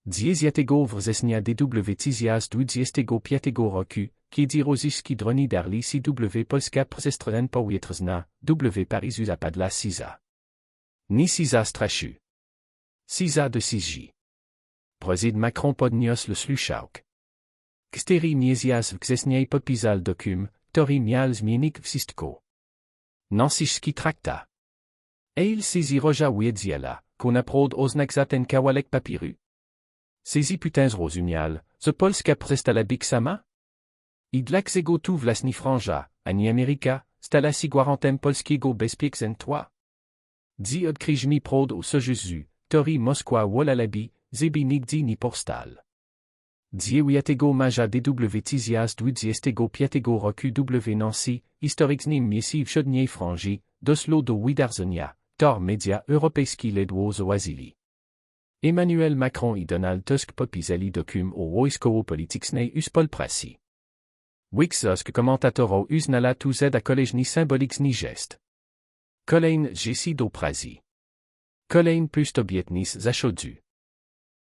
Dziesiatego wrzesnia dwudziestego roku, kiedy rosyjski droni darli CW Polska przestron powietrzna, W Paryżu zapadła CISA. Ni CISA straszu. CISA de CISJ. Prezyd Macron podniósł le sluchałk. Cztery miesiące wrzesnia podpisał dokum, który miał zmienić wszystko. Naciski traktat. Eil CISI roja wiedziela, qu'on prod oznak za ten kawałek papieru. CISI putain zrozumiał, że Polska przestała być sama? I dlaczego tu wlasni Franja, ani Ameryka, stała się gwarantem polskiego bezpieczeństwa? Dzi odkryjmy prod o Sojuszu, który Moskwa wolalabi, żeby nigdy nie powstał. 9 maja dwudziestego roku W Nancy, historycznym miejscu wschodniej Franży, doszło do wydarzenia, tor media europejski ledwo zauważyli. Emmanuel Macron i Donald Tusk podpisali dokum o wojskowo-politycznej współpracy. Wiksosk komentatorów uznala tu za kolejny symboliczny gest. Kolejny gest do pracy. Kolejny pust obietnic zachodu.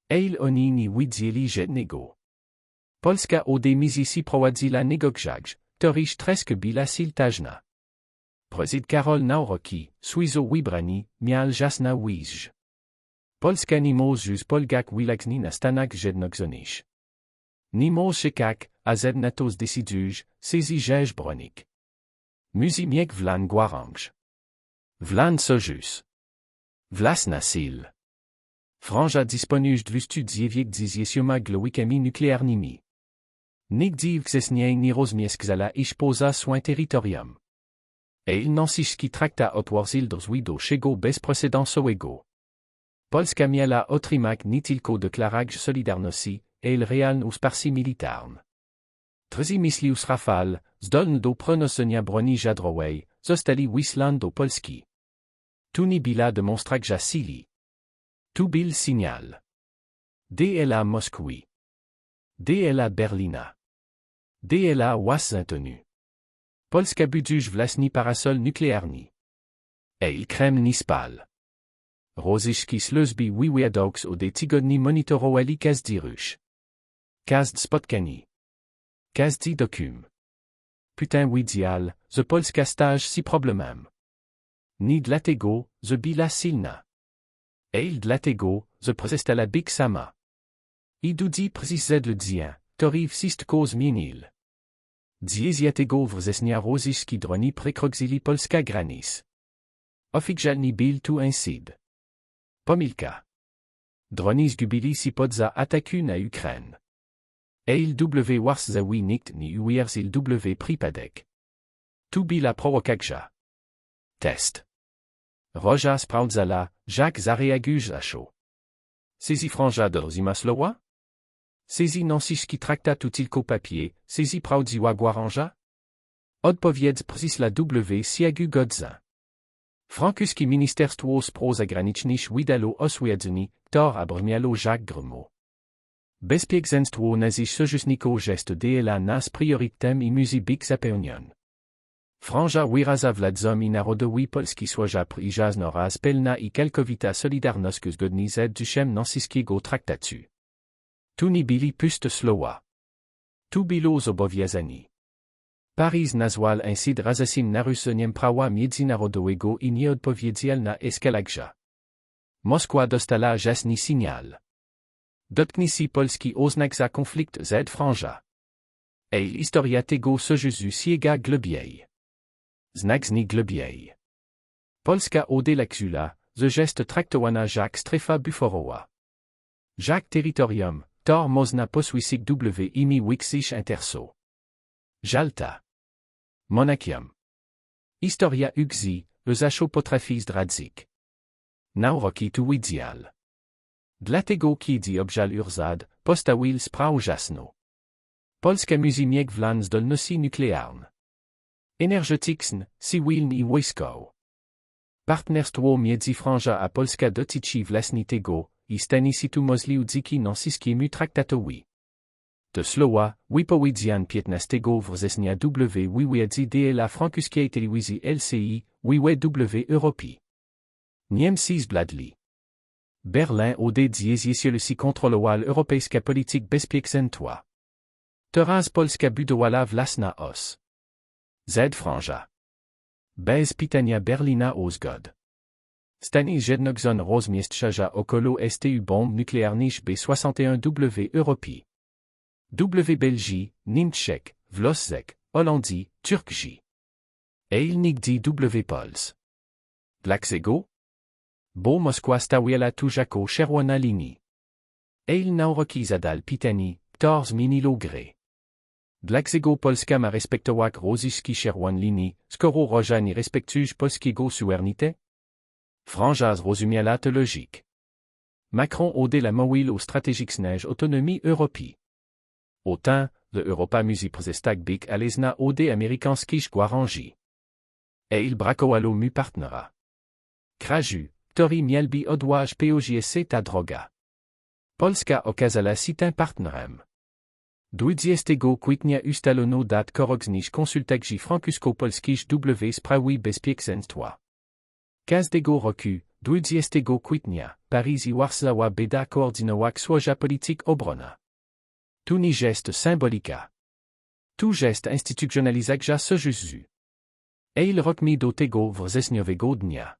Eil oni nie widzieli żadnego. Polska od miesięcy prowadziła negocjacje, których treska była siltażna. Prezyd Karol Nawrocki, słyzo wybrani, miał jasna wizję. Polska nie może polegać wyłącznie na Stanach Zjednoczonych. Nie może czekać, aż na to zdecyduje, CISI rzecz bronić. Musi mieć wlan gwarange. Wlan sojusz. Własna sil. Franja dysponuje 209 glowikami nuklearnymi. Nigdy wrzesnia nie rozmieszkała iż poza swoim terytorium. Eil naciski traktat otworzył drzwi do czego bezprecedensowego. Polska miała otrzymać nie tylko deklarację solidarności, ale realną wsparcie militarne. Trzeci myślił z Rafal, zdolny do przenoszenia broni jądrowej, zostali wysłani do Polski. Tu nie była demonstracja sili. Tu był sygnał. DLA Moskwy. DLA Berlina. DLA Waszyngtonu. Polska buduje własny parasol nuklearny. Eil Kreml nie spal. Rosyjski służby wywiadowcze od tygodni monitorowali każdy ruch. Każde spotkanie. Każdy dokum. Putain wiedział, że Polska staje się problemem. Nie dlatego, że była silna. Eil dlatego, że przestała być sama. I dudzi precis le dzień, który wszystko zmienił. 10 września rosyjski droni przekroczyli polska granic. Oficjalnie był tu incid. Pomilka. Droni zgubili się podza ataku na Ukrainę. Eil Warsawi nikt nie uwierzył przypadek. Tu była prowokacja. Test. Roja sprawdzala, jak zareagujesz aszo. CISI Franja dorozima słowa? CISI naciski traktat tu tylko papier, CISI prawdziwa gwaranja? Odpowiedź przysła siagu godza. Francuski Ministerstwo Spraw Zagranicznych wydało oświadczenie, które brzmiało jak gromo. Bezpieczeństwo naszych sojuszników jest dla nas priorytetem i musi być zapewnione. Franja wyraza władzom i narodowi Polski swoja przyjazność pełna i całkowita solidarność zgodnie z duchem naciskiego traktatu. Tu nie byli puste słowa. Tu było zobowiązanie. Paryż nazwał incid razem naruszeniem prawa międzynarodowego i nie odpowiedział na eskalację. Moskwa dostała jasny sygnał. Dotknie się Polski oznak za konflikt z Franja. Eil historia tego sojuszu sięga głębiej. Znacznie głębiej. Polska odelaksula, że jest traktowana jak strefa buforowa. Jak terytorium, to można posłysić imi wixich interso. Jalta. Monachium. Historia ugzi, zaszo potrafi zdradzić. Nawrocki tu wiedział. Dlatego kiedy obżal urzad, postawił sprawę jasno. Polska musi mieć wlan zdolności nuklearne. Energetyczne, cywilne i wojskowe. Partnerstwo między Franja a Polska dotyczy właśnie tego, i stanie się tu możliwe dzięki naciskiemu traktatowi. To słowa, wypowiedziane 15 września wywiedzy dla francuskiej telewizji LCI, w Europie. Niemcy zbladli. Berlin OD si kontroloval europejska politik bezpieczeństwa. Teraz Polska budowała własna os. Z Franja. Bez pytania Berlina o zgod. Stany Zjednoczone rozmieszczają okolo STU bomb nuklearnych B-61W Europy. W Belgii, Niemczech, Włoszech, Holandii, Turcji. Il nigdy W Pols. Dlaczego? Bo Moskwa stawiała tu jako czerwona linii. Il nauroki zadal pytani, kto zmienił grę. Dlaczego Polska ma respektować rosyjski czerwon linii, skoro Rosja nie respektuje polskiego suwerenité? Franja zrozumiała tę logikę. Macron odela mówił o strategicznej autonomii Europy. Autant, Europa musi przestać być alezna ode amerykańskich gwaranży. Il brakowało mu partnera. Kraju, który miałby odważ POGS ta droga. Polska okazała się tym partnerem. 20 kwietnia ustalono dat korogznych konsultacji francusko-polskich w sprawie bezpieczeństwa. Każdego roku, 20 kwietnia, Paris i Warszawa będą koordynować swoje polityk obronna. Tu nie gest symbolika. Tu gest instytucjonalizacja sojuszu. Il rok mi do tego wrześniowego dnia.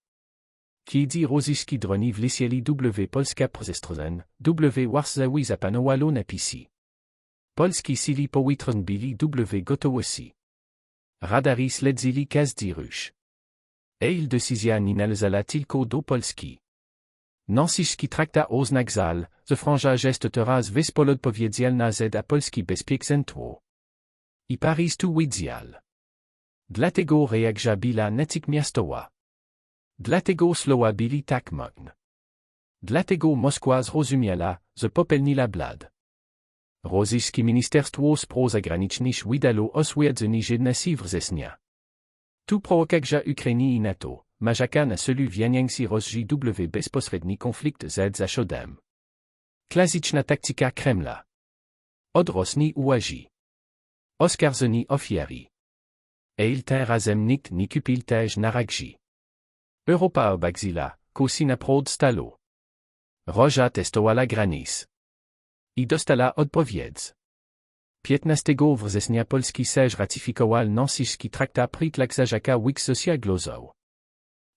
Kiedy rosyjski droni wlecieli Polska przestrozen, Warszawy zapanowało napisy. Polski sili powietrzne byli gotowości. Radary śledzili każdy ruch. Il decyzja nie należała tylko do Polski. Naciski traktat oznaczał, że Franja jest teraz wyspolodpowiedzialna za polski bezpieczeństwo. I Paris tu widział. Dlatego reakcja była natychmiastowa. Dlatego słowa byli tak mocne. Dlatego Moskwa zrozumiała, że popełniła błąd. Rosyjskie ministerstwo spraw zagranicznych wydało oświadczenie 11 września. Tu prowokacja Ukrainy i NATO, ma czeka na celu wieniący Rosji bezpośredni konflikt z Zachodem. Klasyczna taktyka Kremla. Odrosni uwagi. Oskarżeni ofiary. Il tym razem nikt nie kupił też na reakcji. Europa obagzila, kosi naprod stalo. Rosja testowała granic. I dostala odpowiedź. 15 września polski Sejm ratyfikował naciski traktat przytlaczania Wiksosia Glozów.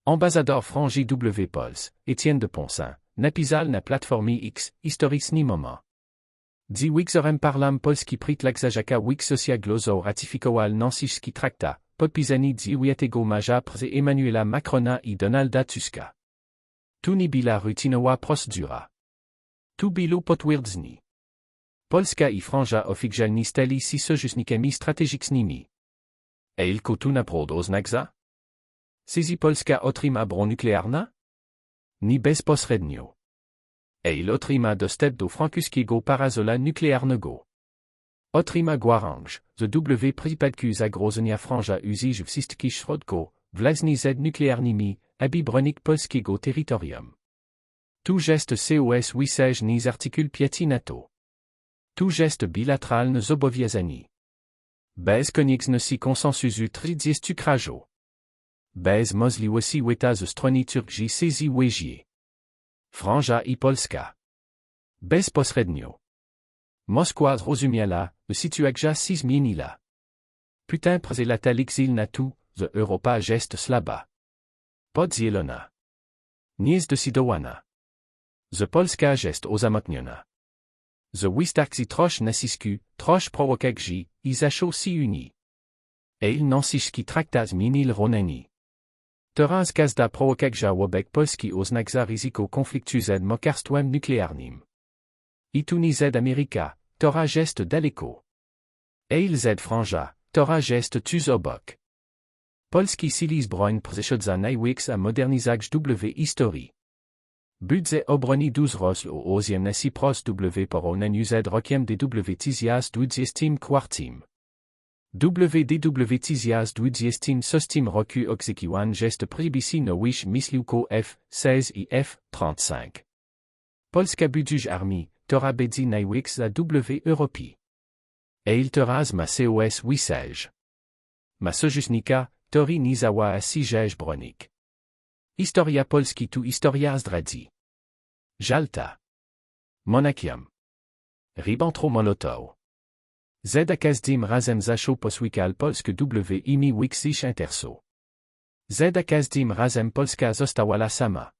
Ambasador Franji W Pols, Etienne de Poncin, napisał na platformie X, historyczny moment. Dzi wieczorem parlam polski przytlaczania Wiksosia Glozów ratyfikował naciski traktat, podpisany 9 maja przez Emmanuela Macrona i Donalda Tuska. Tu nie była rutynowa procedura. Tu było potwierdzenie. Polska i Franja oficjalnie stali się sojusznikami strategicznymi. Ilko tu naprod oznacza? Czy Polska otrzyma broń nuklearna? Nie bezpośrednio. Il otrzyma dostęp do francuskiego parasola nuklearnego. Otrzyma gwaranż, że w przypadku zagrożenia Franja użyje wszystkich środków, własnych z nuklearnymi, aby bronić polskiego terytorium. Tu jest COS wysażny z artykuł 5 NATO. Tu jest bilateralne zobowiązanie. Bez konieczności konsensusu 30 krajów. Bez możliwości weta ze strony Turcji sezi weźie. Franja i Polska. Bezpośrednio. Moskwa zrozumiała, że sytuacja się zmieniła. Putin przez lata l'exil na tu, że Europa jest słaba. Podzielona. Nie zdecydowana. Że Polska jest osamotniona. Że wystarczy trochę nacisku, trochę prowokacji i zaczął się uni. Il naciski traktat zmienił ronani. Teraz każda prowokacja wobec Polski oznacza ryzyko konfliktu z mocarstwem nuklearnym. I tu nie z Ameryka, która jest daleko. Il z Franja, która jest tuż obok. Polski sili zbrojne przeszedza największa modernizacja historii. Budżet obrony rosł o 18% porównaniu z rokiem 2024. W roku oczekiwan jest przybisi nowych myśliwków F-16 i F-35. Polska budżet armii, która będzie największa w Europie. Il teraz ma COS wysaż. Ma sojusznika, który nie zała się bronić. Historia Polski tu historia zdradzi. Jalta. Monachium. Ribbentrop-Molotov. Z akazdim razem zaszo poswikal polsk w imi wiksich interso. Z akazdim razem polska zostawala sama.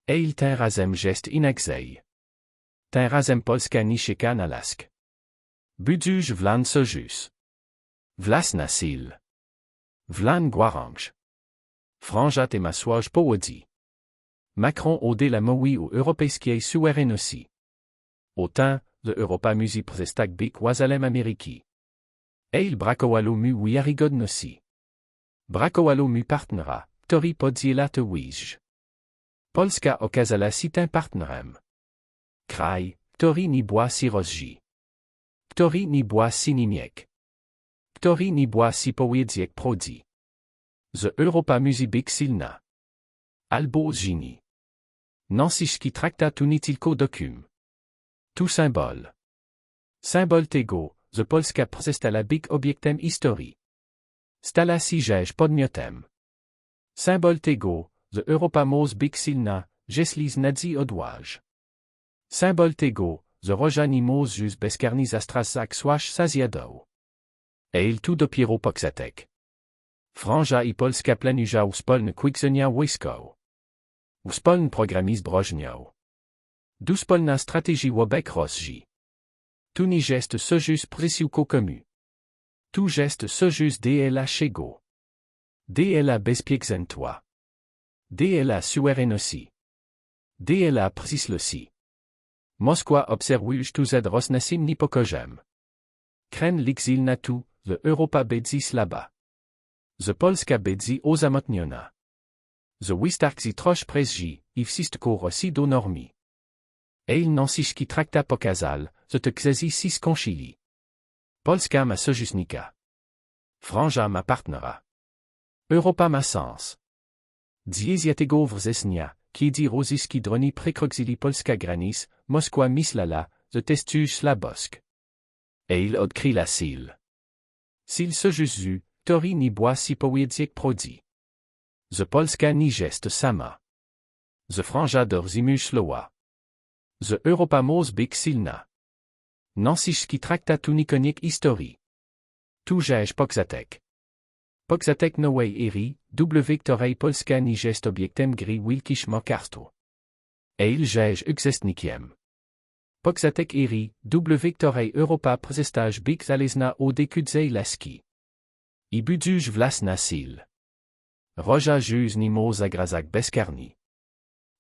Eil ten razem jest inagzej. Ten razem polska niszyka na lask. Buduj wlan sojus. Vlas na sil. Vlan guarange. Franjat et masłoj powodzi. Macron ode la mowi u europejskiej suwerenności. Autant, le Europa musi przestak bik wazalem Ameryki. Eil brakowalu mu wiarygodności. Brakowalu mu partnera, który podziela to wijż. Polska okazala si tym partnerem. Kraj, który ni bła si rozji. Który ni bła si nimiek. Który ni bła si powiedziek prodzi. Z Europa musi bik silna. Albo zini. Nansiszki traktat nie tylko dokum. Tu symbol. Symbol tego, że Polska przestala bik obiektem historii. Stala si rzeź podmiotem. Symbol tego, że Europa mos bik silna, jeśli znadzi odważ. Symbol tego, że rożani mos jus bezkarni zastraszak słaś sazjadow. Eil tu dopiero poksatek. Franja i Polska planuja uspolny kwiksonia wojskow. Uspolny programizm zbrojeniów. Duspolna strategii wobek rozji. Tu ni geste sojus przysiłko komu. Tu geste sojus dla czego. Dla bezpieczeństwa. Dla suwerenności. Dla przyszłości. Moskwa obserwuje tu z rosnacim niepokojem. Kren l'exil na tu, że Europa bedzi slaba. Że Polska bedzi osamotniona. Że wystarczy trochę presji i wszystko rosi do normi. Eil nansiszki trakta pokazal, że to ksezi si skonchili. Polska ma sojusznika. Franja ma partnera. Europa ma sens. Dziesiątego września, kiedy rosyjski droni przekroczyli Polska granic, Moskwa myślała, że testuj slabosk. Eil odkryla sil. Sil sojuzu, który ni bła si powiedziek prodzi. Że Polska ni jest sama. Że Franja dorzimu szloła. Że Europa mos bik silna. Nansiszki traktat unikoniek historii. Tu rzeź poksatek. Poksatek nowej eri, której Polska ni jest obiektem gry wilkiś mokarstwo. Eil rzeź uczestnikiem. Poksatek eri, której Europa przestaż bik zalezna o dekudzej laski. I buduj wlasna sil. Roja juz ni mo zagrazak bezkarni.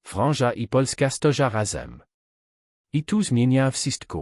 Franja i Polska stoja razem. I tu zmienia wszystko.